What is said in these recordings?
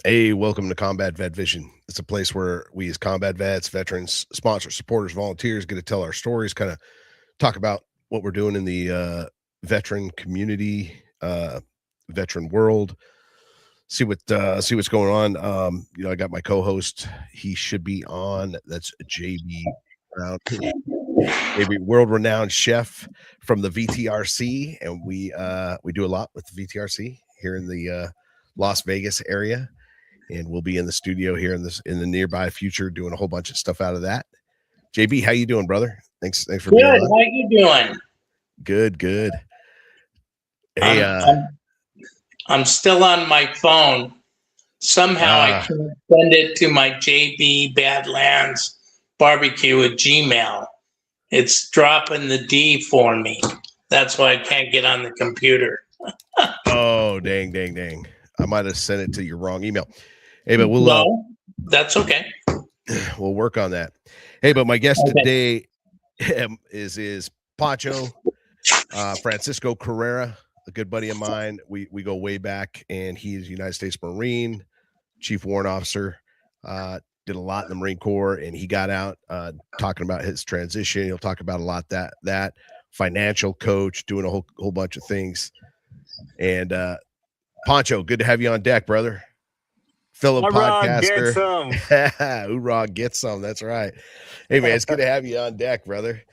Hey, welcome to Combat Vet Vision. It's a place where we, as combat vets, veterans, sponsors, supporters, volunteers, get to tell our stories, kind of talk about what we're doing in the veteran community, veteran world. See what's going on. I got my co-host. He should be on. That's JB Brown, maybe world-renowned chef from the VTRC, and we do a lot with the VTRC here in the Las Vegas area. And we'll be in the studio here in the nearby future doing a whole bunch of stuff out of that. JB, how you doing, brother? Thanks for being on. How you doing? Good. Hey, I'm still on my phone. Somehow I can't send it to my JB Badlands barbecue at Gmail. It's dropping the D for me. That's why I can't get on the computer. Oh, dang. I might have sent it to your wrong email. Hey, but we'll no, that's okay. We'll work on that. Hey, but my guest today is Pacho, Fransisco Carrera, a good buddy of mine. We go way back, and he is a United States Marine, Chief Warrant Officer. Did a lot in the Marine Corps, and he got out talking about his transition. He'll talk about a lot that financial coach, doing a whole bunch of things. And Pacho, good to have you on deck, brother. Fellow podcaster. Hoorah, get some. That's right. Hey, man, it's good to have you on deck, brother.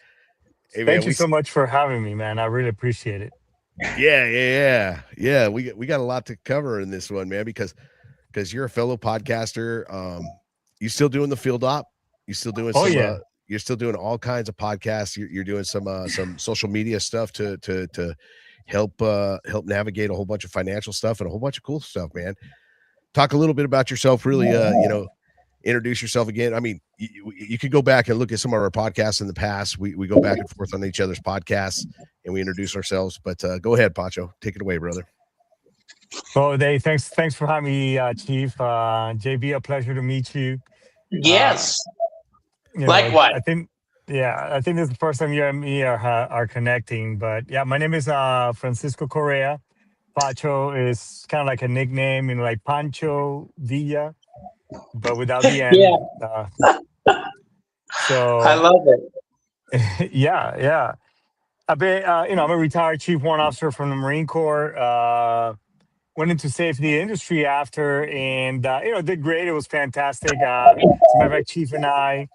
Hey, Thank you so much for having me, man. I really appreciate it. Yeah. We got a lot to cover in this one, man, because you're a fellow podcaster. You still doing the field op? You still doing you're still doing all kinds of podcasts. You're doing some social media stuff to help navigate a whole bunch of financial stuff and a whole bunch of cool stuff, man. Talk a little bit about yourself, really, introduce yourself again. I mean, you could go back and look at some of our podcasts in the past. We go back and forth on each other's podcasts and we introduce ourselves, but go ahead, Pacho, take it away, brother. Well, Dave, thanks for having me, Chief. JB, a pleasure to meet you. Yes. Likewise. I think this is the first time you and me are connecting, but yeah, my name is Fransisco Correa. Pacho is kind of like a nickname, like Pancho Villa, but without the end. Yeah. So I love it. Yeah. I've been, I'm a retired Chief Warrant Officer from the Marine Corps. Went into safety industry after, and did great. It was fantastic. As a matter of fact, Chief and I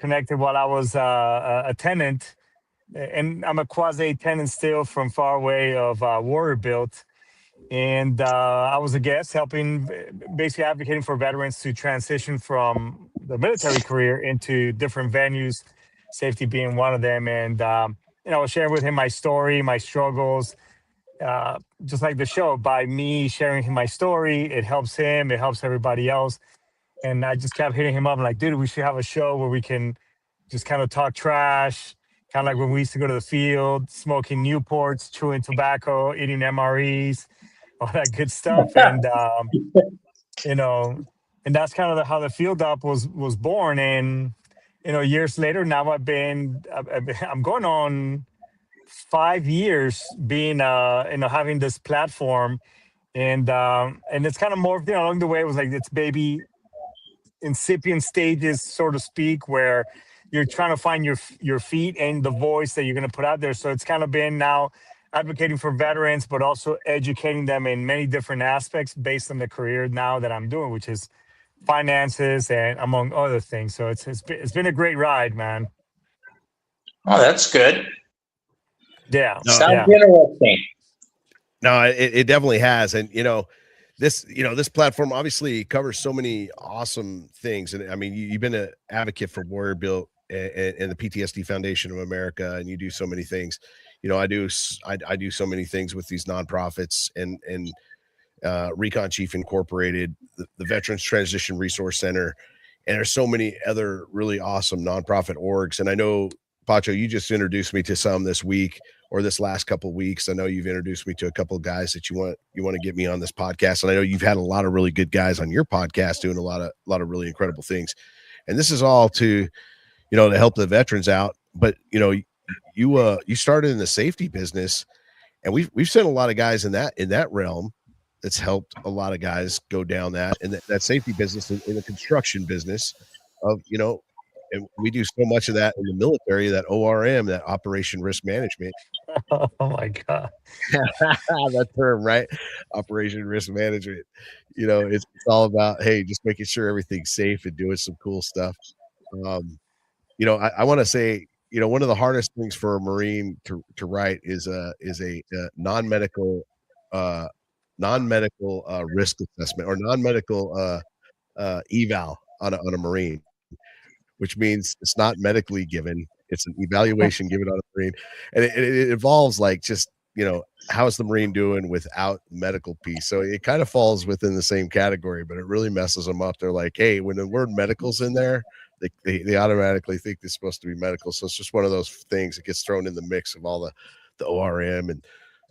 connected while I was a tenant. And I'm a quasi-tenant still from far away of Warrior Built. And I was a guest helping, basically advocating for veterans to transition from the military career into different venues, safety being one of them. And, I was sharing with him my story, my struggles, just like the show. By me sharing my story, it helps him, it helps everybody else. And I just kept hitting him up, like, dude, we should have a show where we can just kind of talk trash, kind of like when we used to go to the field, smoking Newports, chewing tobacco, eating MREs, all that good stuff. And, and that's kind of how the field up was born. And, years later, now I'm going on 5 years being, having this platform. And it's kind of more, along the way, it was like it's baby incipient stages, so to speak, where you're trying to find your feet and the voice that you're going to put out there. So it's kind of been now advocating for veterans, but also educating them in many different aspects based on the career now that I'm doing, which is finances and among other things. So it's been a great ride, man. Oh, that's good. Yeah. Sounds interesting. No, it definitely has. And, this platform obviously covers so many awesome things. And I mean, you've been an advocate for Warrior Built and the PTSD Foundation of America, and you do so many things. I do so many things with these nonprofits and Recon Chief Incorporated, the Veterans Transition Resource Center, and there's so many other really awesome nonprofit orgs. And I know, Pacho, you just introduced me to some this week or this last couple of weeks. I know you've introduced me to a couple of guys that you want to get me on this podcast. And I know you've had a lot of really good guys on your podcast doing a lot of really incredible things. And this is all to help the veterans out. But, you started in the safety business, and we've sent a lot of guys in that realm. that's helped a lot of guys go down that and that safety business in the construction business of, and we do so much of that in the military, that ORM, that operation risk management. Oh my god. That term, right? Operation risk management. It's all about, hey, just making sure everything's safe and doing some cool stuff. Um, I want to say, one of the hardest things for a Marine to write is a uh, non-medical risk assessment or non-medical eval on a Marine, which means it's not medically given. It's an evaluation given on a Marine, and it involves like just how's the Marine doing without medical piece. So it kind of falls within the same category, but it really messes them up. They're like, hey, when the word medical's in there, they automatically think it's supposed to be medical. So it's just one of those things that gets thrown in the mix of all the ORM and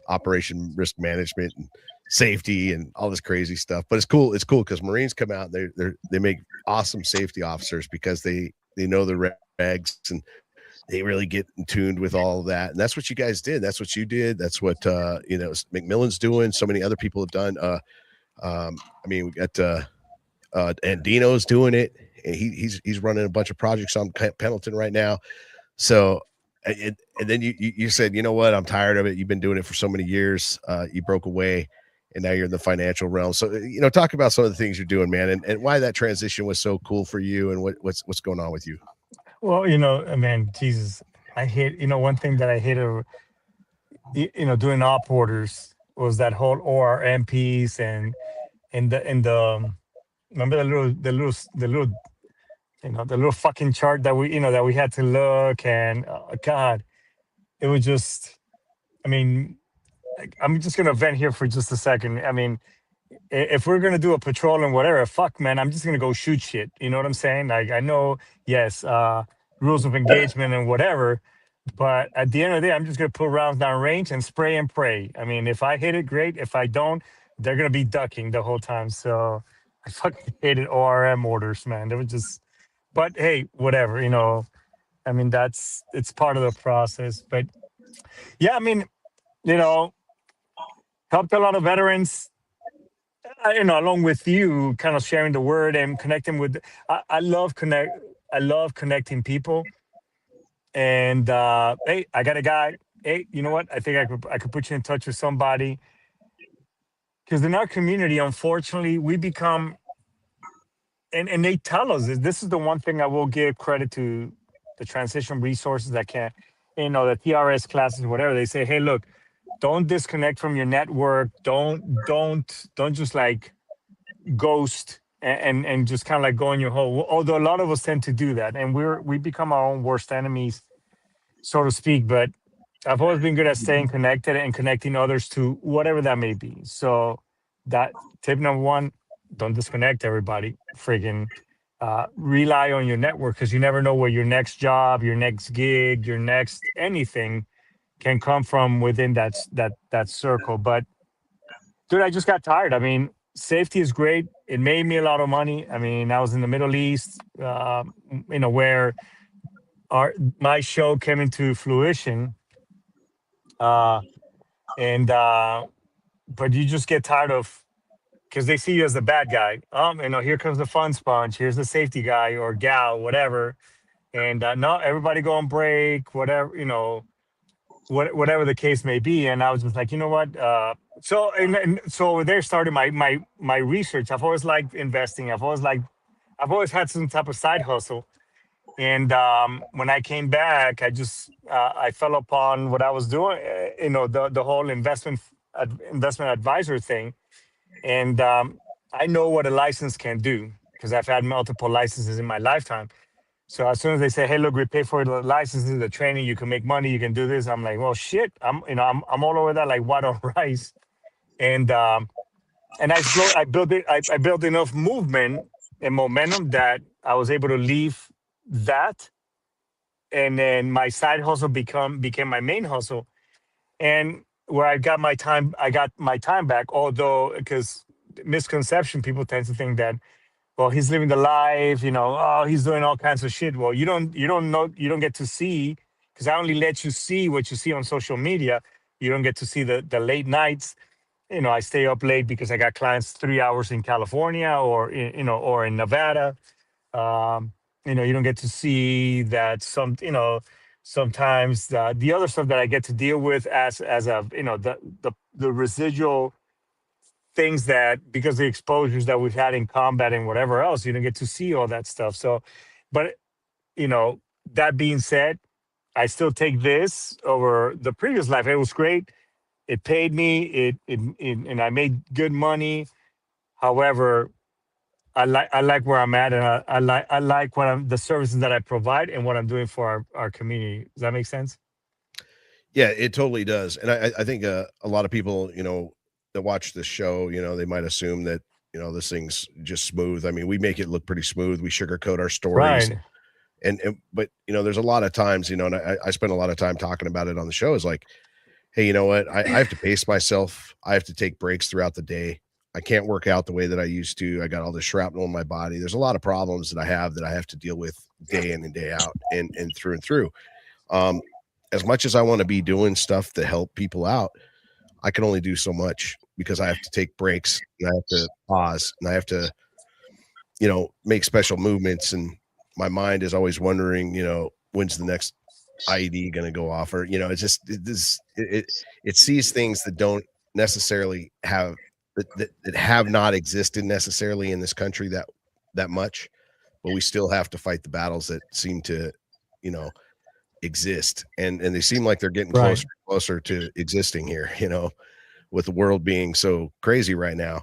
operation risk management and safety and all this crazy stuff. But it's cool because Marines come out and they make awesome safety officers because they know the regs and they really get in tuned with all of that. And that's what you guys did. That's what you did. That's what McMillan's doing. So many other people have done. We got Andino's doing it, and he's running a bunch of projects on Pendleton right now. So and then you said, you know what, I'm tired of it. You've been doing it for so many years. You broke away, and now you're in the financial realm. So talk about some of the things you're doing, man, and why that transition was so cool for you, and what's going on with you. Well, man, Jesus, I hate, one thing that I hated, doing op orders was that whole ORM piece and remember the little fucking chart that we had to look, and God, it was just, I mean, I'm just gonna vent here for just a second. I mean, if we're gonna do a patrol and whatever, fuck, man, I'm just gonna go shoot shit. You know what I'm saying? Like, I know, yes, rules of engagement and whatever, but at the end of the day, I'm just gonna put rounds down range and spray and pray. I mean, if I hit it, great. If I don't, they're gonna be ducking the whole time. So I fucking hated ORM orders, man. They were just, but hey, whatever. I mean, it's part of the process. But yeah, I mean, you know, helped a lot of veterans. Along with you, kind of sharing the word and connecting with. I love connect. I love connecting people. And hey, I got a guy. Hey, you know what? I think I could put you in touch with somebody. Because in our community, unfortunately, we become, and they tell us this is the one thing I will give credit to the transition resources that can, the TRS classes, whatever. They say, hey, look, don't disconnect from your network. Don't just like ghost and just kind of like go in your hole. Although a lot of us tend to do that, and we become our own worst enemies, so to speak. But I've always been good at staying connected and connecting others to whatever that may be. So that tip number one, don't disconnect, everybody. Friggin' rely on your network, because you never know where your next job, your next gig, your next anything can come from within that circle. But dude, I just got tired. I mean, safety is great. It made me a lot of money. I mean, I was in the Middle East, where my show came into fruition. And but you just get tired of, because they see you as the bad guy. Here comes the fun sponge. Here's the safety guy or gal, whatever. And no, everybody go on break, whatever, whatever the case may be. And I was just like, you know what? So over there started my research. I've always liked investing. I've always had some type of side hustle. And when I came back, I fell upon what I was doing, the whole investment advisor thing. And I know what a license can do, because I've had multiple licenses in my lifetime. So as soon as they say, "Hey, look, we pay for the licenses, the training, you can make money, you can do this," I'm like, "Well, shit, I'm all over that like white on rice." And I built it. I built enough movement and momentum that I was able to leave that, and then my side hustle became my main hustle, and where I got my time back. Although, because misconception, people tend to think that, well, he's living the life, oh, he's doing all kinds of shit. Well, you don't know, you don't get to see, because I only let you see what you see on social media. You don't get to see the late nights, I stay up late because I got clients 3 hours in California or or in Nevada. Um, you don't get to see that sometimes the other stuff that I get to deal with as a the residual things that because the exposures that we've had in combat and whatever else, you don't get to see all that stuff. So, but that being said, I still take this over the previous life. It was great. It paid me. And I made good money. However, I like where I'm at, and I like the services that I provide and what I'm doing for our community. Does that make sense? Yeah, it totally does, and I think, a lot of people, that watch this show, they might assume that, this thing's just smooth. I mean, we make it look pretty smooth. We sugarcoat our stories, Right. and but, there's a lot of times, and I spend a lot of time talking about it on the show is like, "Hey, you know what? I have to pace myself. I have to take breaks throughout the day. I can't work out the way that I used to. I got all this shrapnel in my body. There's a lot of problems that I have to deal with day in and day out and through and through. Um, as much as I want to be doing stuff to help people out, I can only do so much because I have to take breaks and I have to pause and I have to, make special movements. And my mind is always wondering, when's the next IED going to go off? Or, it's just, it sees things that don't necessarily have, that have not existed necessarily in this country that much, but we still have to fight the battles that seem to, you know, exist. And they seem like they're getting Right. closer and closer to existing here, with the world being so crazy right now.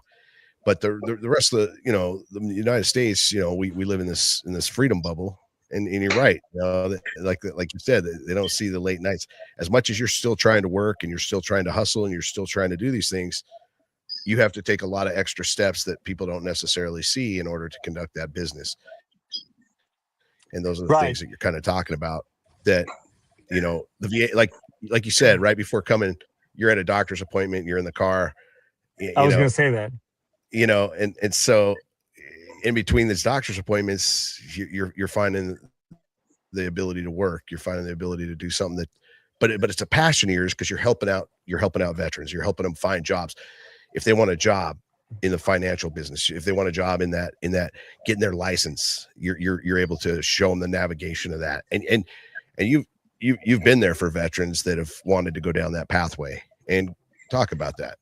But the rest of the United States, we live in this freedom bubble. And you're right, like you said, they don't see the late nights. As much as you're still trying to work and you're still trying to hustle and you're still trying to do these things, you have to take a lot of extra steps that people don't necessarily see in order to conduct that business. And those are the Right. things that you're kind of talking about, that the VA, like you said, right before coming, you're at a doctor's appointment, you're in the car, I was going to say that. and so in between these doctor's appointments, you're finding the ability to work, you're finding the ability to do something that, but it's a passion of yours because you're helping out veterans, you're helping them find jobs. If they want a job in the financial business, if they want a job in that getting their license, you're able to show them the navigation of that. And you've been there for veterans that have wanted to go down that pathway, and talk about that.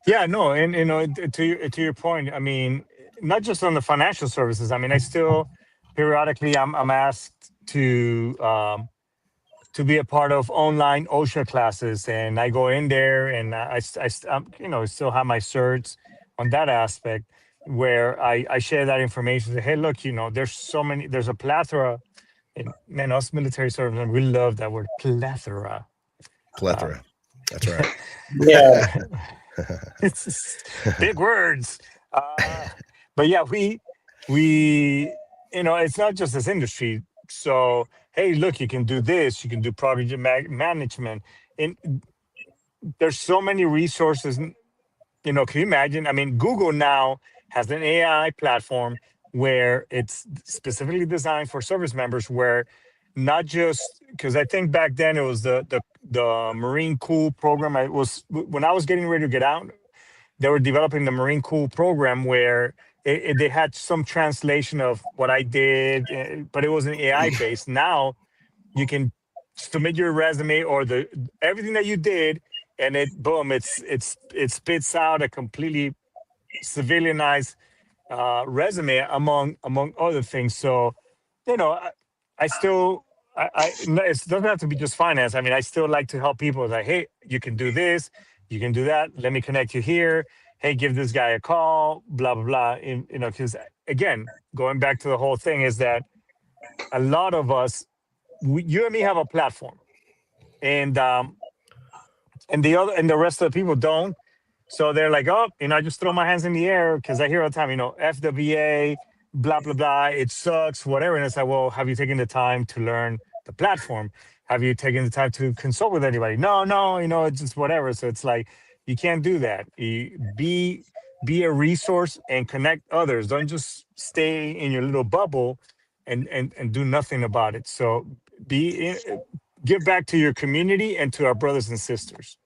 Yeah, no, and to your point, I mean, not just on the financial services. I mean, I still periodically I'm asked to be a part of online OSHA classes, and I go in there and still have my certs on that aspect where I share that information. Say, hey, look, there's a plethora. And man, us military servicemen, we love that word plethora. Plethora. That's right. Yeah. It's big words. But yeah, it's not just this industry. So, hey, look, you can do this, you can do project management. And there's so many resources. Can you imagine? I mean, Google now has an AI platform where it's specifically designed for service members, where not just because I think back then it was the Marine Cool program. I was when I was getting ready to get out, they were developing the Marine Cool program where they had some translation of what I did, but it wasn't AI based. Now you can submit your resume or everything that you did, and it boom, it spits out a completely civilianized resume among other things. So, I still it doesn't have to be just finance. I mean, I still like to help people. Like, hey, you can do this, you can do that. Let me connect you here. Hey, give this guy a call. Blah blah blah. Because again, going back to the whole thing is that a lot of us, you and me, have a platform, and the rest of the people don't. So they're like, oh, I just throw my hands in the air because I hear all the time, FWA, blah, blah, blah, it sucks, whatever. And it's like, well, have you taken the time to learn the platform? Have you taken the time to consult with anybody? No, it's just whatever. So it's like, you can't do that. Be a resource and connect others. Don't just stay in your little bubble and do nothing about it. So give back to your community and to our brothers and sisters,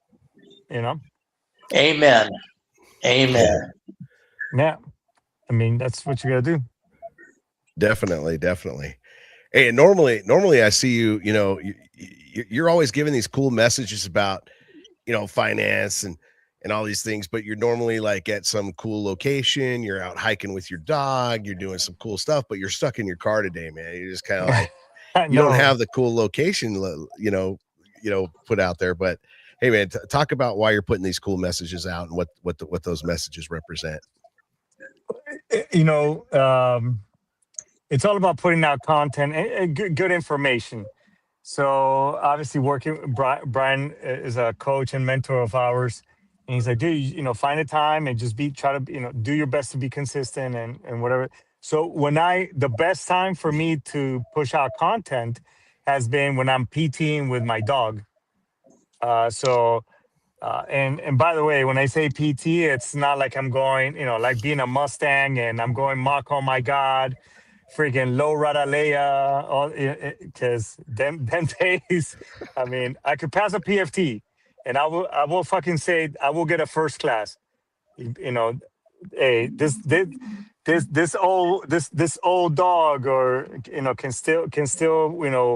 Amen. Amen. Yeah. I mean, that's what you got to do. Definitely. Hey, and normally I see you, you're always giving these cool messages about, finance and all these things, but you're normally like at some cool location, you're out hiking with your dog, you're doing some cool stuff, but you're stuck in your car today, man. You're just kind of like, you don't have the cool location, put out there. But hey, man, talk about why you're putting these cool messages out and what those messages represent. It's all about putting out content and good information. So obviously, Brian is a coach and mentor of ours, and he's like, dude, find a time and just try to, do your best to be consistent and whatever. So the best time for me to push out content has been when I'm PTing with my dog. And by the way, when I say PT, it's not like I'm going, like being a Mustang and I'm going Mach, oh my God, freaking low Radalea, because them days, I mean, I could pass a PFT and I will fucking say I will get a first class. Hey, this old dog, or can still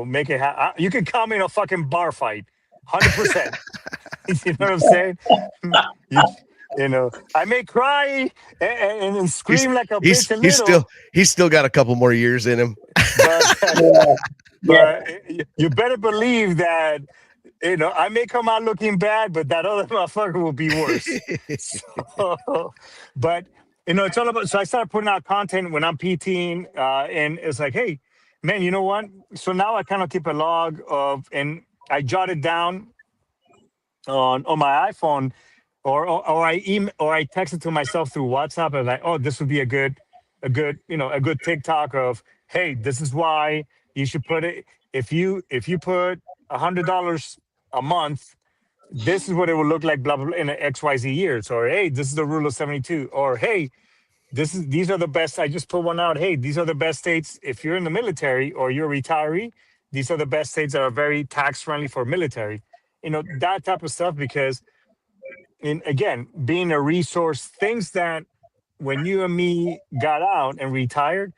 make it. You can call me in a fucking bar fight, 100%. You know what I'm saying? I may cry and scream like a bitch a little. He's still got a couple more years in him. But you better believe that, I may come out looking bad, but that other motherfucker will be worse. But, it's all about, so I started putting out content when I'm PTing, and it's like, hey, man, you know what? So now I kind of keep a log of, and I jot it down on my iPhone, or I text it to myself through WhatsApp, and like, oh, this would be a good TikTok of, hey, this is why you should put it. If you put $100 a month, this is what it will look like, blah blah, blah, in XYZ years. Or hey, this is the rule of 72. Or hey, these are the best. I just put one out. Hey, these are the best states if you're in the military or you're a retiree. These are the best states that are very tax friendly for military. That type of stuff, because, and again, being a resource, things that when you and me got out and retired,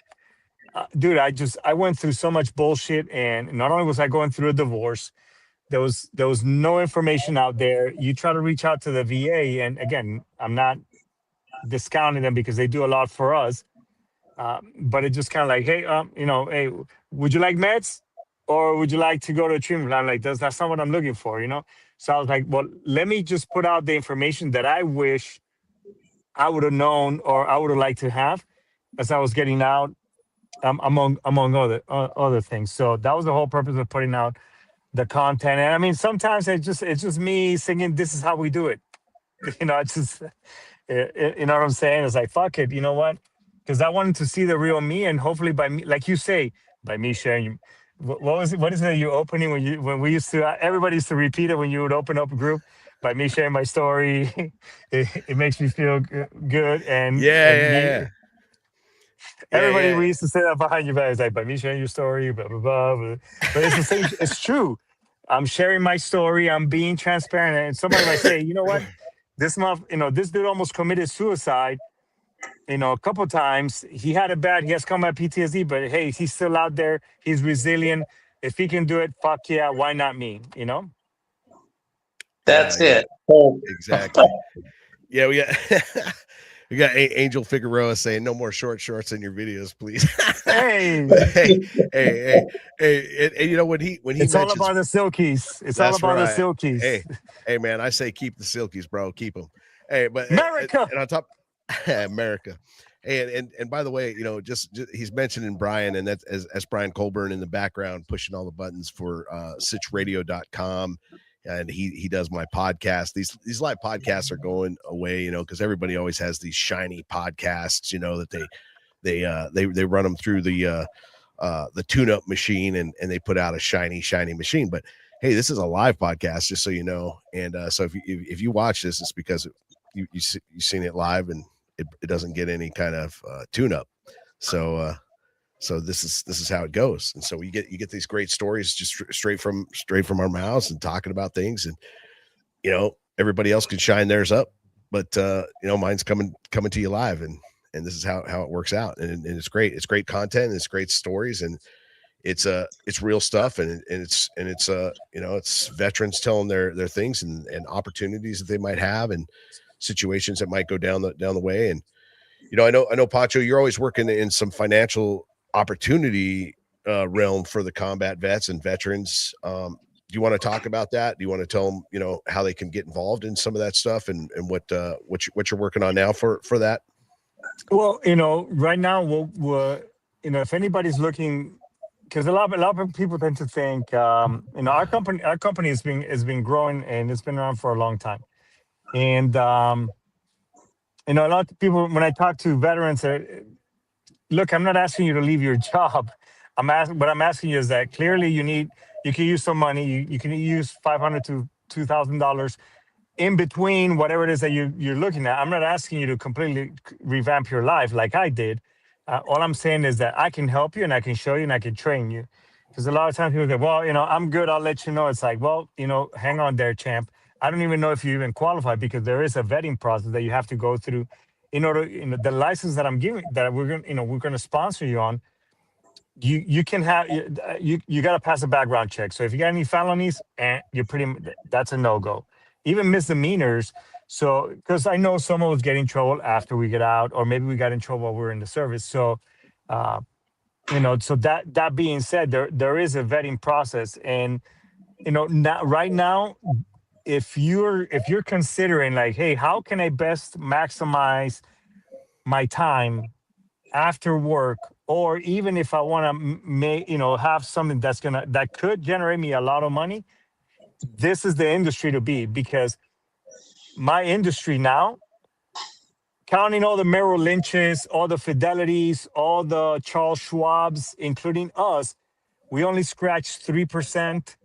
dude, I went through so much bullshit, and not only was I going through a divorce, there was no information out there. You try to reach out to the VA, and again, I'm not discounting them because they do a lot for us, but it's just kind of like, hey, hey, would you like meds, or would you like to go to a treatment? I'm like, that's not what I'm looking for, So I was like, well, let me just put out the information that I wish I would have known, or I would have liked to have as I was getting out, among other things. So that was the whole purpose of putting out the content. And I mean, sometimes it's just me singing, "This is how we do it." It's just, you know what I'm saying? It's like, fuck it. You know what? Because I wanted to see the real me, and hopefully by me, like you say, by me sharing. What is it you opening when we used to, everybody used to repeat it when you would open up a group, by me sharing my story, it makes me feel good. And everybody, we used to say that behind your back. It's like, by me sharing your story, blah, blah, blah, blah. But it's the same. It's true. I'm sharing my story. I'm being transparent. And somebody might say, you know what? This dude almost committed suicide, a couple of times. He had it bad. He has combat PTSD, but hey, he's still out there. He's resilient. If he can do it, fuck yeah, why not me? That's it. Exactly. Yeah, we got Angel Figueroa saying no more short shorts in your videos, please. Hey, and when he it's all about the silkies. It's all about the silkies. Hey, man, I say keep the silkies, bro. Keep them. Hey, but America, and on top, America. And by the way, just he's mentioning Brian, and that's as Brian Colburn in the background pushing all the buttons for sitchradio.com. And he does my podcast. These live podcasts are going away, because everybody always has these shiny podcasts, that they run them through the tune-up machine, and they put out a shiny machine. But hey, this is a live podcast, just so you know. And so if you watch this, it's because you've seen it live, and it doesn't get any kind of tune-up. So this is how it goes. And so you get these great stories just straight from our mouths, and talking about things, and everybody else can shine theirs up, mine's coming to you live, and this is how it works out, and it's great. It's great content, and it's great stories, and it's real stuff, and it's it's veterans telling their things and opportunities that they might have, and situations that might go down the way. And I know Pacho, you're always working in some financial opportunity realm for the combat vets and veterans. Do you want to talk about that? Do you want to tell them, how they can get involved in some of that stuff, and what you're working on now for that? Well, right now, we'll if anybody's looking, because a lot of people tend to think, our company has been growing, and it's been around for a long time. And, a lot of people, when I talk to veterans, look, I'm not asking you to leave your job. What I'm asking you is that clearly you can use some money. You can use $500 to $2,000 in between whatever it is that you're looking at. I'm not asking you to completely revamp your life like I did. All I'm saying is that I can help you, and I can show you, and I can train you. Because a lot of times people go, well, I'm good, I'll let you know. It's like, well, hang on there, champ. I don't even know if you even qualify, because there is a vetting process that you have to go through in order, the license that I'm giving, that we're going to sponsor you on. You can have, you got to pass a background check. So if you got any felonies, that's a no-go. Even misdemeanors. So, because I know someone was getting in trouble after we get out, or maybe we got in trouble while we were in the service. So, so that being said, there is a vetting process, and right now, if you're considering like, hey, how can I best maximize my time after work, or even if I want to have something that could generate me a lot of money, this is the industry to be. Because my industry now, counting all the Merrill Lynches, all the Fidelities, all the Charles Schwabs, including us, we only scratched 3%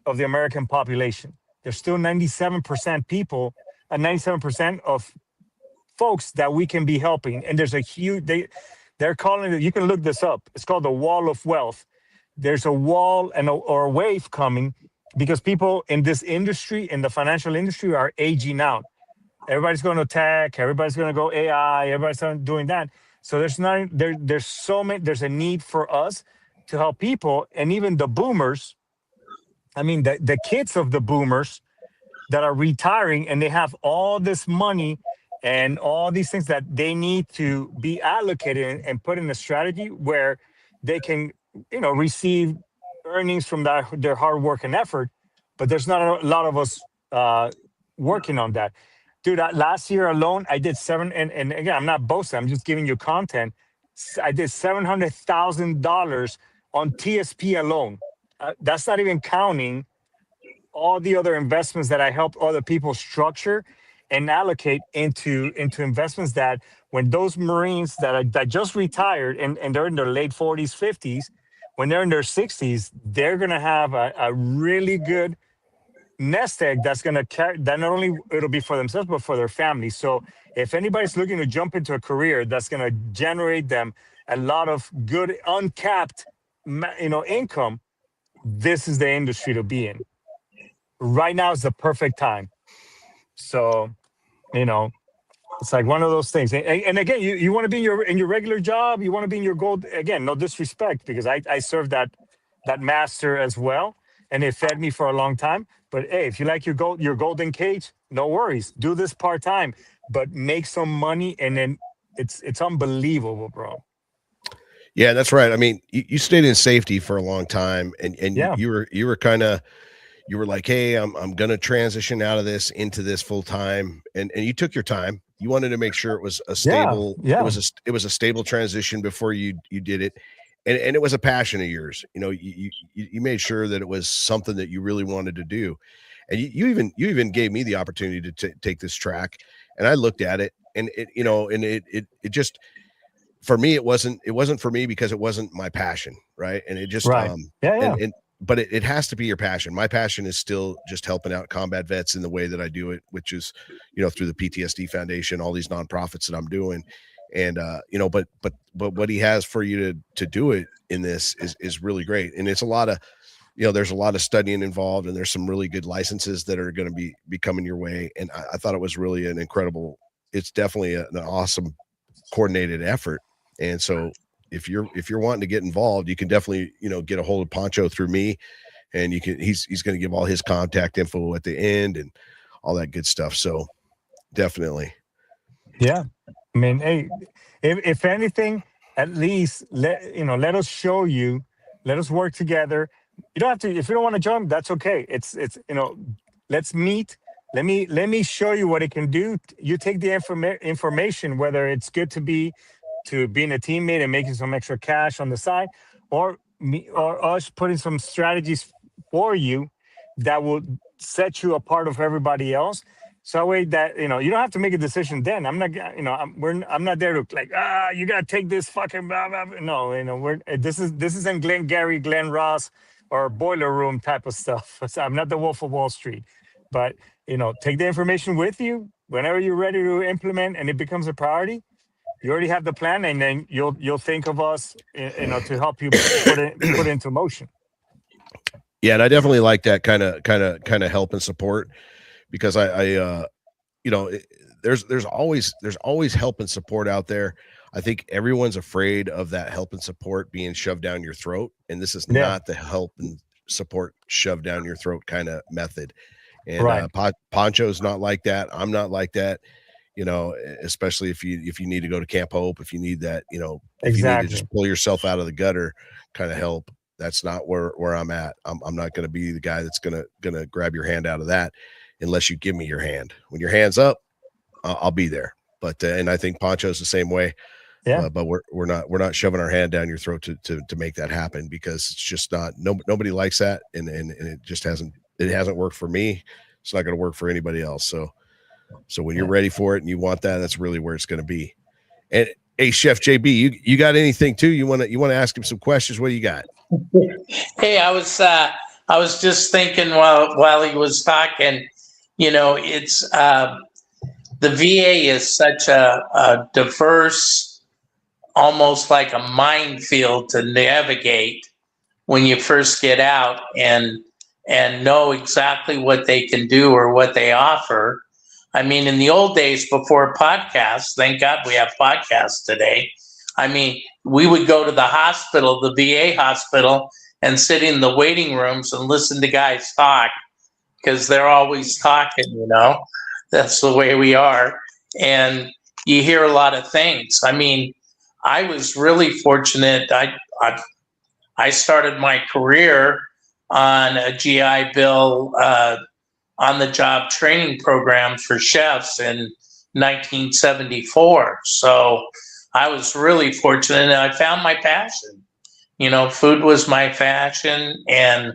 of the American population. There's still 97% people, and 97% of folks that we can be helping. And there's a huge, they're calling it, you can look this up. It's called the wall of wealth. There's a wall or a wave coming, because people in this industry, in the financial industry, are aging out. Everybody's going to tech. Everybody's going to go AI. Everybody's doing that. So there's a need for us to help people, and even the boomers. I mean, the kids of the boomers that are retiring, and they have all this money and all these things that they need to be allocated and put in a strategy where they can, receive earnings from their hard work and effort. But there's not a lot of us working on that. Dude, last year alone, I did and again, I'm not boasting, I'm just giving you content. I did $700,000 on TSP alone. That's not even counting all the other investments that I helped other people structure and allocate into investments that when those Marines that just retired and they're in their late 40s, 50s, when they're in their 60s, they're going to have a really good nest egg that's going to carry, that not only it'll be for themselves, but for their family. So if anybody's looking to jump into a career that's going to generate them a lot of good uncapped, income, this is the industry to be in. Right now is the perfect time. So, it's like one of those things. And again, you want to be in your regular job. You want to be in your gold. Again, no disrespect, because I served that master as well, and it fed me for a long time. But hey, if you like your golden cage, no worries. Do this part-time, but make some money, and then it's unbelievable, bro. Yeah, that's right. I mean, you stayed in safety for a long time, and yeah. you were like, hey, I'm going to transition out of this into this full time. And you took your time. You wanted to make sure it was a stable, yeah. It was a stable transition before you did it. And it was a passion of yours. You made sure that it was something that you really wanted to do. And you even gave me the opportunity to take this track. And I looked at it, and it just, for me, it wasn't for me, because it wasn't my passion. Right. And it just, right. But it has to be your passion. My passion is still just helping out combat vets in the way that I do it, which is, through the PTSD Foundation, all these nonprofits that I'm doing. And, but what he has for you to do it in this is really great. And it's a lot of there's a lot of studying involved, and there's some really good licenses that are going to be coming your way. And I thought it was really it's definitely an awesome coordinated effort. And so if you're wanting to get involved, you can definitely, get a hold of Pacho through me, and he's going to give all his contact info at the end and all that good stuff. So definitely. Yeah. I mean, hey, if anything, at least let us show you, let us work together. You don't have to, if you don't want to join, that's okay. It's, let's meet. Let me show you what it can do. You take the information, whether it's good to being a teammate and making some extra cash on the side, or us putting some strategies for you that will set you apart of everybody else. So that way that, you don't have to make a decision then. I'm not, I'm not there to like, you got to take this fucking blah, blah, blah. No, this isn't Glengarry, Glen Ross or Boiler Room type of stuff. So I'm not the Wolf of Wall Street, but, take the information with you whenever you're ready to implement and it becomes a priority. You already have the plan, and then you'll think of us, to help you put it into motion. Yeah, and I definitely like that kind of help and support, because there's always help and support out there. I think everyone's afraid of that help and support being shoved down your throat, and this is not the help and support shoved down your throat kind of method. And right. Pancho's not like that. I'm not like that. Especially if you need to go to Camp Hope, if you need that, if you need to just pull yourself out of the gutter kind of help, that's not where I'm at. I'm not going to be the guy that's going to grab your hand out of that unless you give me your hand. When your hand's up, I'll be there. But and I think Pancho's the same way. Yeah. But we're not shoving our hand down your throat to make that happen, because it's just not, nobody likes that, and it just hasn't worked for me. It's not going to work for anybody else. So when you're ready for it and you want that, that's really where it's going to be. And hey, Chef JB, you got anything too? You want to ask him some questions? What do you got? Hey, I was just thinking while he was talking, it's the VA is such a diverse, almost like a minefield to navigate when you first get out and know exactly what they can do or what they offer. I mean, in the old days before podcasts, thank God we have podcasts today. I mean, we would go to the hospital, the VA hospital, and sit in the waiting rooms and listen to guys talk, because they're always talking, That's the way we are. And you hear a lot of things. I mean, I was really fortunate. I started my career on a GI Bill on-the-job training program for chefs in 1974. So I was really fortunate, and I found my passion. Food was my passion, and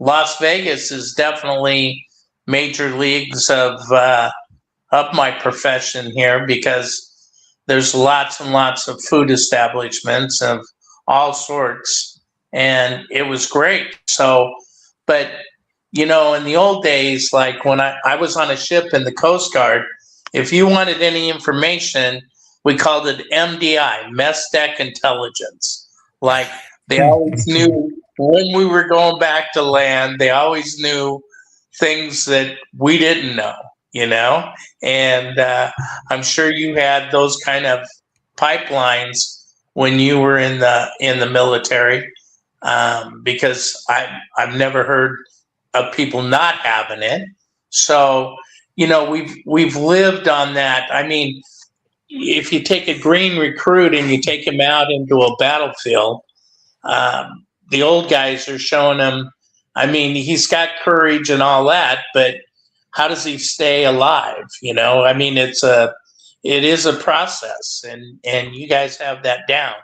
Las Vegas is definitely major leagues of my profession here, because there's lots and lots of food establishments of all sorts, and it was great. So, but in the old days, like when I was on a ship in the Coast Guard, if you wanted any information, we called it MDI, Mess Deck Intelligence. Like, they always knew when we were going back to land. They always knew things that we didn't know, And I'm sure you had those kind of pipelines when you were in the military, because I've never heard of people not having it. So, we've lived on that. I mean, if you take a green recruit and you take him out into a battlefield, the old guys are showing him, I mean, he's got courage and all that, but how does he stay alive? I mean, it is a process, and you guys have that down.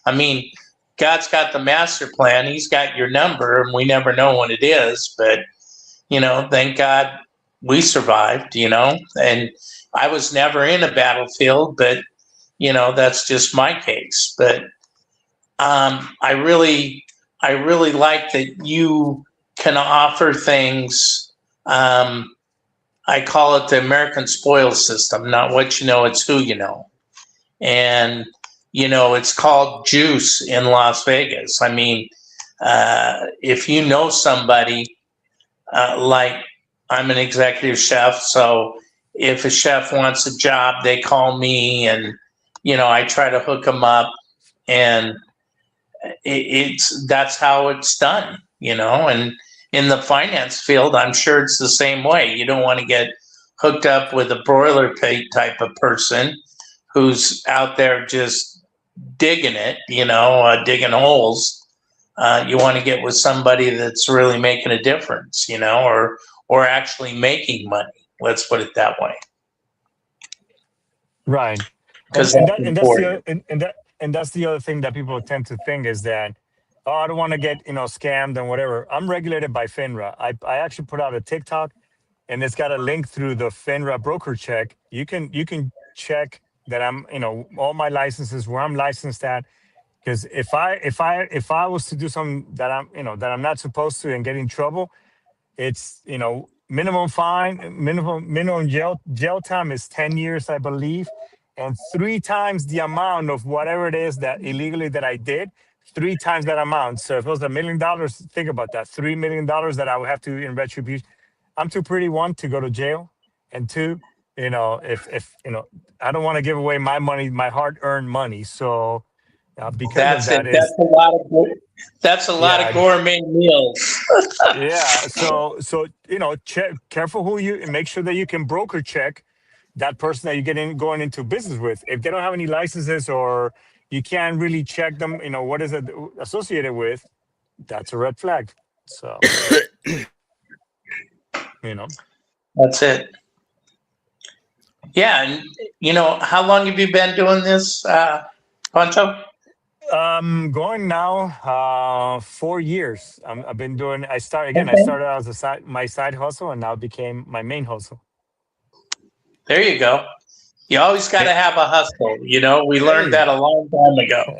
I mean, God's got the master plan. He's got your number, and we never know when it is, but thank God we survived, and I was never in a battlefield, but that's just my case. But I really like that you can offer things. I call it the American spoil system, not what you know, it's who you know. And, it's called juice in Las Vegas. I mean, if you know somebody, like I'm an executive chef, so if a chef wants a job, they call me, and I try to hook them up, and that's how it's done, and in the finance field, I'm sure it's the same way. You don't want to get hooked up with a boilerplate type of person who's out there just digging it, digging holes. You want to get with somebody that's really making a difference, or actually making money. Let's put it that way. Right. Because that's the other thing that people tend to think is that, oh, I don't want to get scammed and whatever. I'm regulated by FINRA. I actually put out a TikTok, and it's got a link through the FINRA broker check. You can check that I'm all my licenses, where I'm licensed at. Because if I was to do something that I'm not supposed to and get in trouble, it's minimum fine, minimum jail time is 10 years, I believe, and 3 times the amount of whatever it is that illegally that I did, 3 times that amount. So if it was $1 million, think about that, $3 million that I would have to in retribution. I'm too pretty, one, to go to jail, and two, if I don't want to give away my money, my hard-earned money. So because that's a lot of gourmet meals. Yeah. So careful who you, and make sure that you can broker check that person that you're going into business with. If they don't have any licenses, or you can't really check them, what is it associated with, that's a red flag. So that's it. Yeah. And how long have you been doing this, Pacho? Going now 4 years. I've been doing. I started out as my side hustle, and now it became my main hustle. There you go. You always got to have a hustle. We learned that a long time ago.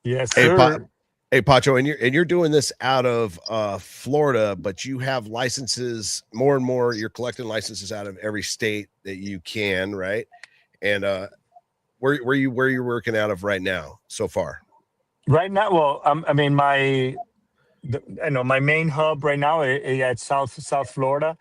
Yes, sir. Hey, Pacho, and you're doing this out of Florida, but you have licenses more and more. You're collecting licenses out of every state that you can, right? And where you're working out of right now so far? Right now, well, I mean, my main hub right now is at South Florida.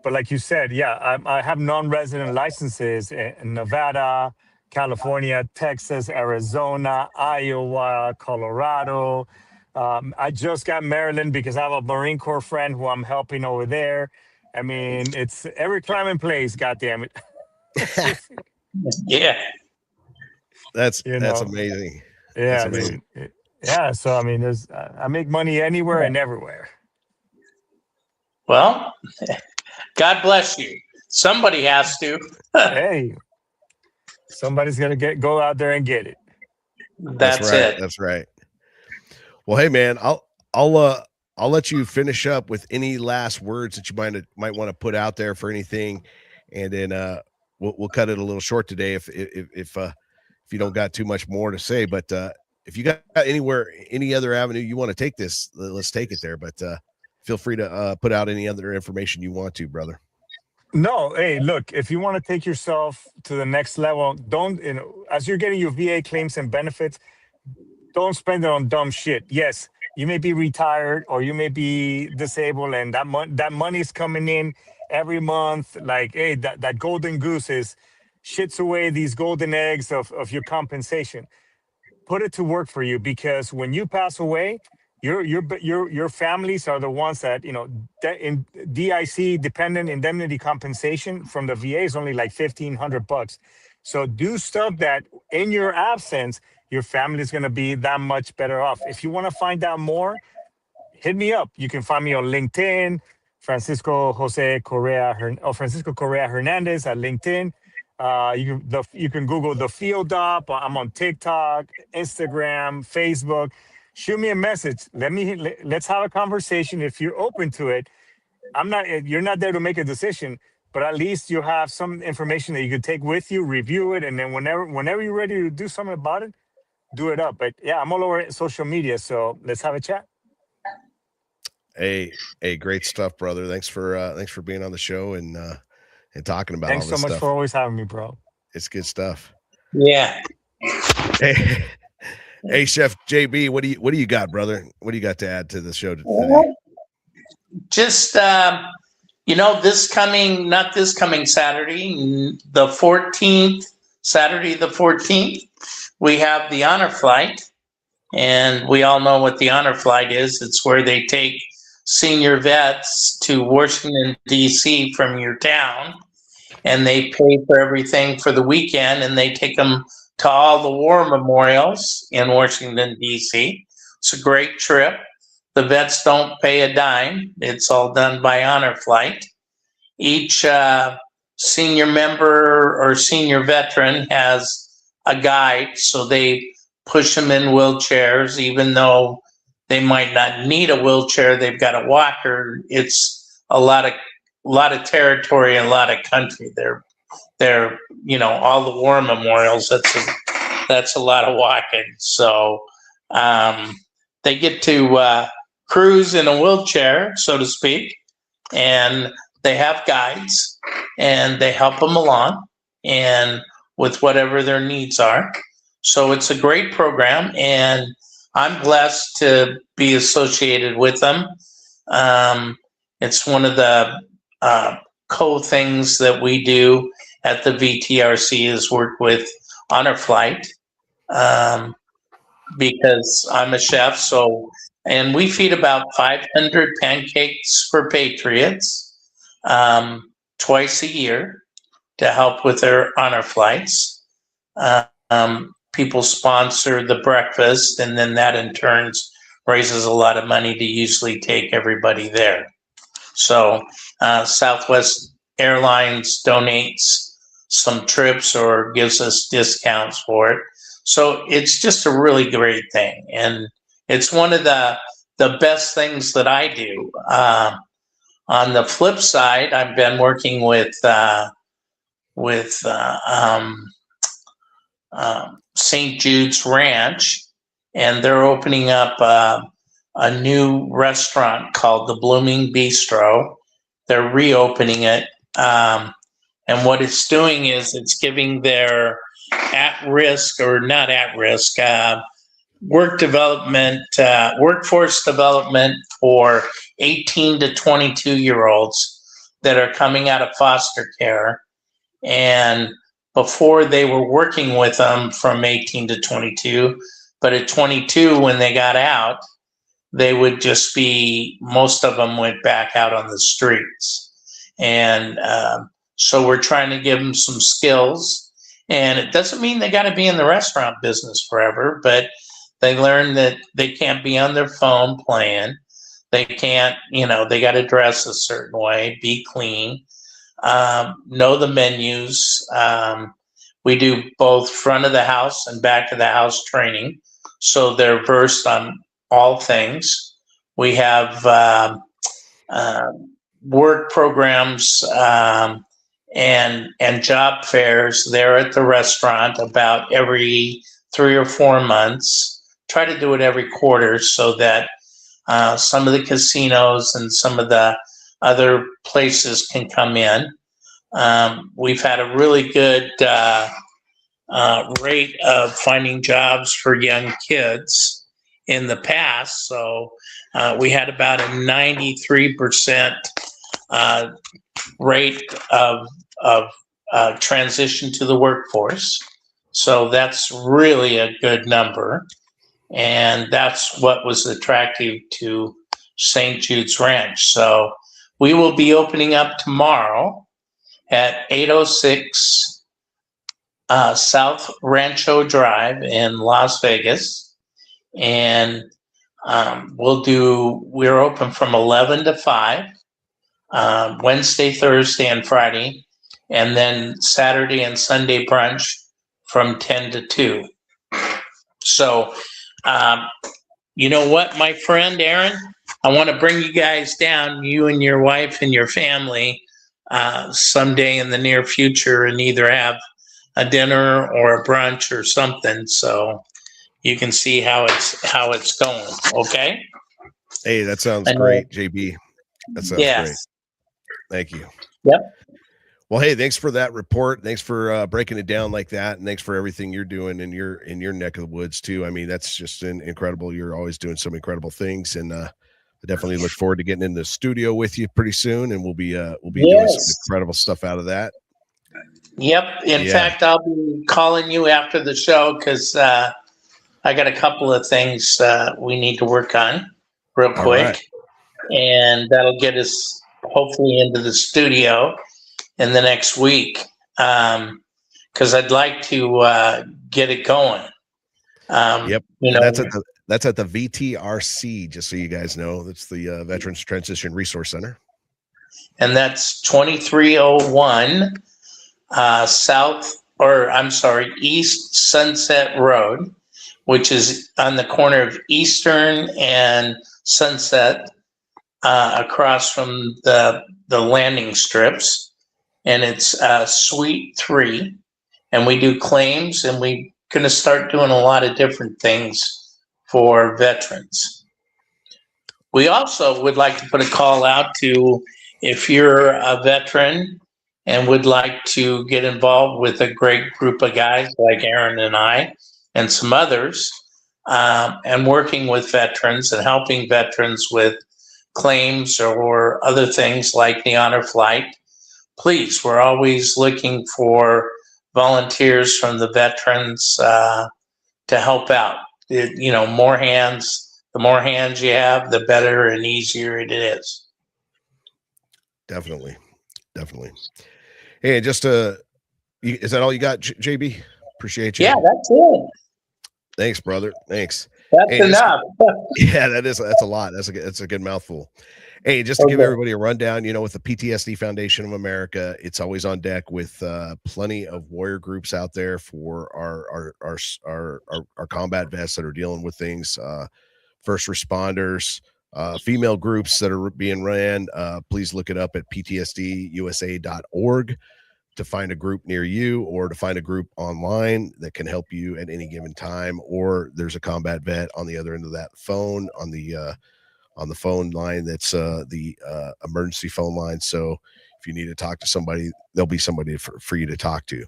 But like you said, yeah, I have non-resident licenses in Nevada, California, Texas, Arizona, Iowa, Colorado. I just got Maryland because I have a Marine Corps friend who I'm helping over there. I mean, it's every climbing place, goddamn it. Yeah. That's amazing. Yeah, that's amazing. Yeah. So I mean, I make money anywhere and everywhere. Well, God bless you. Somebody has to. Hey, somebody's gonna go out there and get it. That's right. it. That's right. Well, hey man, I'll let you finish up with any last words that you might want to put out there for anything, and then we'll cut it a little short today if you don't got too much more to say. But if you got any other avenue you want to take this, let's take it there. But feel free to put out any other information you want to, brother. No, hey, look, if you want to take yourself to the next level, don't, as you're getting your VA claims and benefits, don't spend it on dumb shit. Yes, you may be retired or you may be disabled, and that money is coming in every month. Like, hey, that golden goose shits away these golden eggs of your compensation. Put it to work for you, because when you pass away, your families are the ones that, in DIC, dependent indemnity compensation from the VA, is only like $1,500. So do stuff that in your absence, your family is going to be that much better off. If you want to find out more, hit me up. You can find me on LinkedIn, Francisco Correa Hernandez at LinkedIn. You can Google The Field Up. I'm on TikTok, Instagram, Facebook. Shoot me a message. Let's have a conversation if you're open to it. You're not there to make a decision, but at least you have some information that you can take with you, review it, and then whenever you're ready to do something about it, do it up. But yeah, I'm all over social media, so let's have a chat. Hey, great stuff, brother. Thanks for being on the show and talking about. Thanks all this so much stuff. for always having me, bro. It's good stuff. Yeah. Hey, Chef JB, what do you got, brother? What do you got to add to the show today? Just not this coming Saturday, the 14th, Saturday the 14th, we have the honor flight, and we all know what the honor flight is. It's where they take senior vets to Washington D.C. from your town, and they pay for everything for the weekend, and they take them to all the war memorials in Washington, D.C. It's a great trip. The vets don't pay a dime. It's all done by honor flight. Each senior member or senior veteran has a guide, so they push them in wheelchairs, even though they might not need a wheelchair. They've got a walker. It's a lot of territory and a lot of country. They're all the war memorials. That's a lot of walking. So they get to cruise in a wheelchair, so to speak, and they have guides, and they help them along and with whatever their needs are. So it's a great program, and I'm blessed to be associated with them. It's one of the things that we do at the VTRC is work with Honor Flight, because I'm a chef. And we feed about 500 pancakes for patriots twice a year to help with their honor flights. People sponsor the breakfast, and then that in turn raises a lot of money to usually take everybody there. So Southwest Airlines donates some trips or gives us discounts for it. So it's just a really great thing. And it's one of the best things that I do. On the flip side, I've been working with St. Jude's Ranch, and they're opening up a new restaurant called the Blooming Bistro. They're reopening it, and what it's doing is it's giving their at-risk or not at-risk workforce development for 18 to 22-year-olds that are coming out of foster care. And before they were working with them from 18 to 22, but at 22, when they got out, they would just most of them went back out on the streets. And so we're trying to give them some skills. And it doesn't mean they got to be in the restaurant business forever, but they learn that they can't be on their phone playing. They can't, they got to dress a certain way, be clean, know the menus. We do both front of the house and back of the house training, so they're versed on all things. We have work programs and job fairs there at the restaurant about every 3 or 4 months. Try to do it every quarter so that some of the casinos and some of the other places can come in. We've had a really good rate of finding jobs for young kids in the past. So we had about a 93% rate of transition to the workforce. So that's really a good number. And that's what was attractive to St. Jude's Ranch. So we will be opening up tomorrow at 806 South Rancho Drive in Las Vegas. And we're open from 11 to 5, Wednesday, Thursday, and Friday, and then Saturday and Sunday brunch from 10 to 2. So, you know what, my friend Aaron, I want to bring you guys down, you and your wife and your family, someday in the near future, and either have a dinner or a brunch or something, so you can see how it's going. Okay. Hey, that sounds great, JB. That sounds great. Thank you. Yep. Well, hey, thanks for that report. Thanks for breaking it down like that, and thanks for everything you're doing in your neck of the woods too. I mean, that's just incredible. You're always doing some incredible things, and I definitely look forward to getting in the studio with you pretty soon, and we'll be doing some Yes. incredible stuff out of that. Yep. In fact, I'll be calling you after the show because I got a couple of things we need to work on real quick. Right. And that'll get us hopefully into the studio in the next week, because I'd like to get it going. Yep. You know, That's at the VTRC, just so you guys know. That's the Veterans Transition Resource Center. And that's 2301 East Sunset Road, which is on the corner of Eastern and Sunset, across from the landing strips. And it's Suite 3. And we do claims, and we're going to start doing a lot of different things for veterans. We also would like to put a call out to, if you're a veteran and would like to get involved with a great group of guys like Aaron and I and some others, and working with veterans and helping veterans with claims or other things like the honor flight, please, we're always looking for volunteers from the veterans to help out. You know, more hands, the more hands you have, the better and easier it is. Definitely. Hey, just is that all you got, JB? Appreciate you. Yeah, that's it. Thanks, brother. Thanks. That's enough. Yeah, that's a lot. That's a good mouthful. Hey, just to give everybody a rundown, you know, with the PTSD Foundation of America, it's always on deck with plenty of warrior groups out there for our combat vets that are dealing with things, first responders, female groups that are being ran. Please look it up at ptsdusa.org to find a group near you, or to find a group online that can help you at any given time. Or there's a combat vet on the other end of that phone, on the phone line. That's the emergency phone line. So if you need to talk to somebody, there'll be somebody for you to talk to.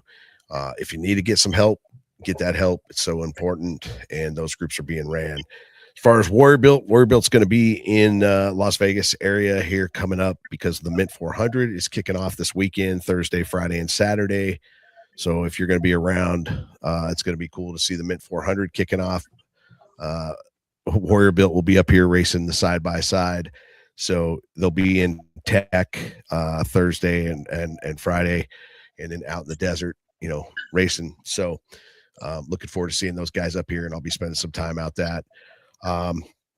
If you need to get some help, get that help. It's so important. And those groups are being ran. As far as Warrior Built's going to be in Las Vegas area here coming up, because the Mint 400 is kicking off this weekend, Thursday, Friday, and Saturday. So if you're going to be around, it's going to be cool to see the Mint 400 kicking off. Warrior Built will be up here racing the side-by-side. So they'll be in Tech Thursday and Friday, and then out in the desert, you know, racing. So looking forward to seeing those guys up here, and I'll be spending some time out that. I'll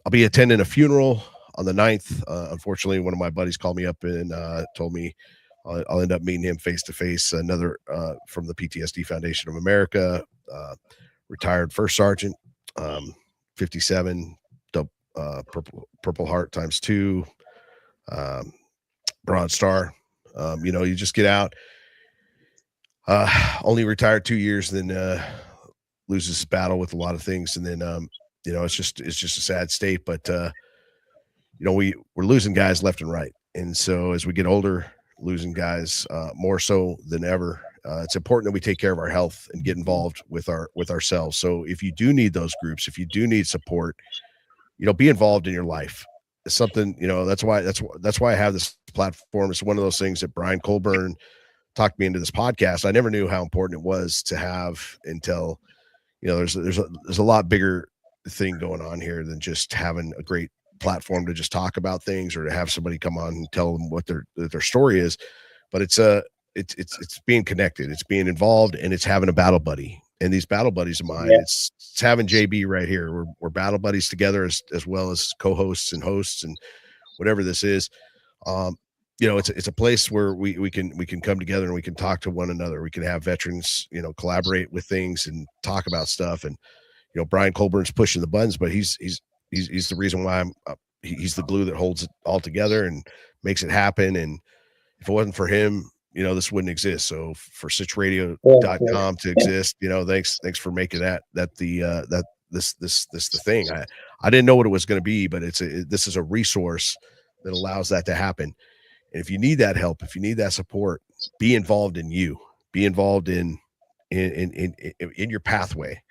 be attending a funeral on the 9th. Unfortunately, one of my buddies called me up and told me I'll end up meeting him face to face. Another from the PTSD Foundation of America, retired first sergeant, 57, Purple Heart ×2, Bronze Star. You know, you just get out. Only retired 2 years, and then loses his battle with a lot of things, and then you know, it's just a sad state. But you know, we're losing guys left and right, and so as we get older, losing guys more so than ever. It's important that we take care of our health and get involved with ourselves. So if you do need those groups, if you do need support, you know, be involved in your life. It's something, you know, that's why I have this platform. It's one of those things that Brian Colburn talked me into this podcast. I never knew how important it was to have until, you know, there's a lot bigger thing going on here than just having a great platform to just talk about things, or to have somebody come on and tell them what their story is. But it's being connected, it's being involved, and it's having a battle buddy. And these battle buddies of mine, it's having JB right here. We're battle buddies together, as well as co-hosts and hosts and whatever this is. You know, it's a place where we can come together and we can talk to one another. We can have veterans, you know, collaborate with things and talk about stuff. And you know, Brian Colburn's pushing the buttons, but he's the reason why he's the glue that holds it all together and makes it happen. And if it wasn't for him, you know, this wouldn't exist. So for SitchRadio.com to exist, you know, thanks for making this the thing. I didn't know what it was going to be, but this is a resource that allows that to happen. And if you need that help, if you need that support, be involved in you, be involved in your pathway.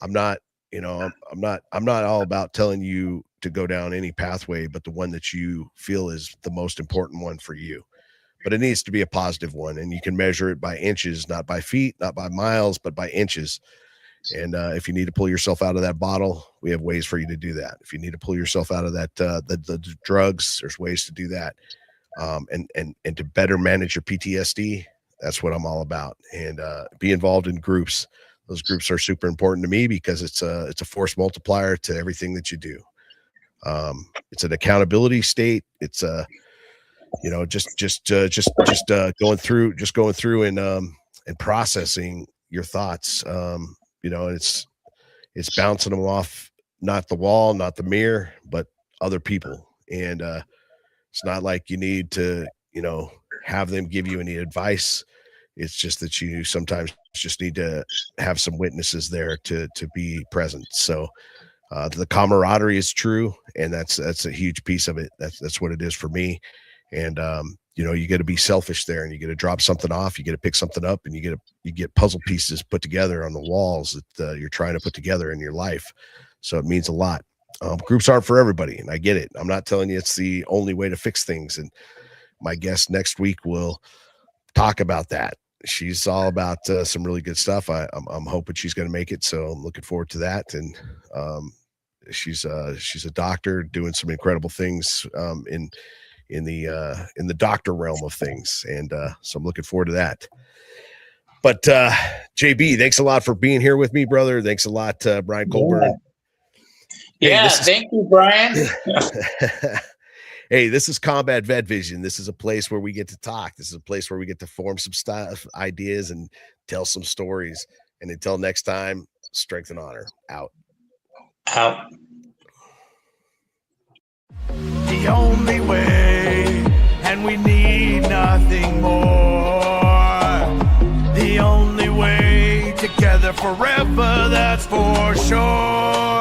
I'm not, I'm not all about telling you to go down any pathway, but the one that you feel is the most important one for you. But it needs to be a positive one, and you can measure it by inches, not by feet, not by miles, but by inches. And if you need to pull yourself out of that bottle, we have ways for you to do that. If you need to pull yourself out of that, the drugs, there's ways to do that. And to better manage your PTSD, that's what I'm all about. And be involved in groups. Those groups are super important to me because it's a force multiplier to everything that you do. It's an accountability state. It's just going through and processing your thoughts. And it's bouncing them off, not the wall, not the mirror, but other people. And it's not like you need to, have them give you any advice. It's just that you sometimes just need to have some witnesses there to be present. So the camaraderie is true, and that's a huge piece of it. That's what it is for me. And you got to be selfish there, and you got to drop something off. You got to pick something up, and you get puzzle pieces put together on the walls that you're trying to put together in your life. So it means a lot. Groups aren't for everybody, and I get it. I'm not telling you it's the only way to fix things. And my guest next week will talk about that. She's all about some really good stuff. I'm hoping she's going to make it, so I'm looking forward to that. And she's a doctor doing some incredible things in the doctor realm of things, and so I'm looking forward to that. But JB, thanks a lot for being here with me, brother. Thanks a lot, Brian Colburn. Yeah, thank you, Brian. Hey, this is Combat Vet Vision. This is a place where we get to talk. This is a place where we get to form some ideas and tell some stories. And until next time, strength and honor. Out. The only way, and we need nothing more. The only way, together forever, that's for sure.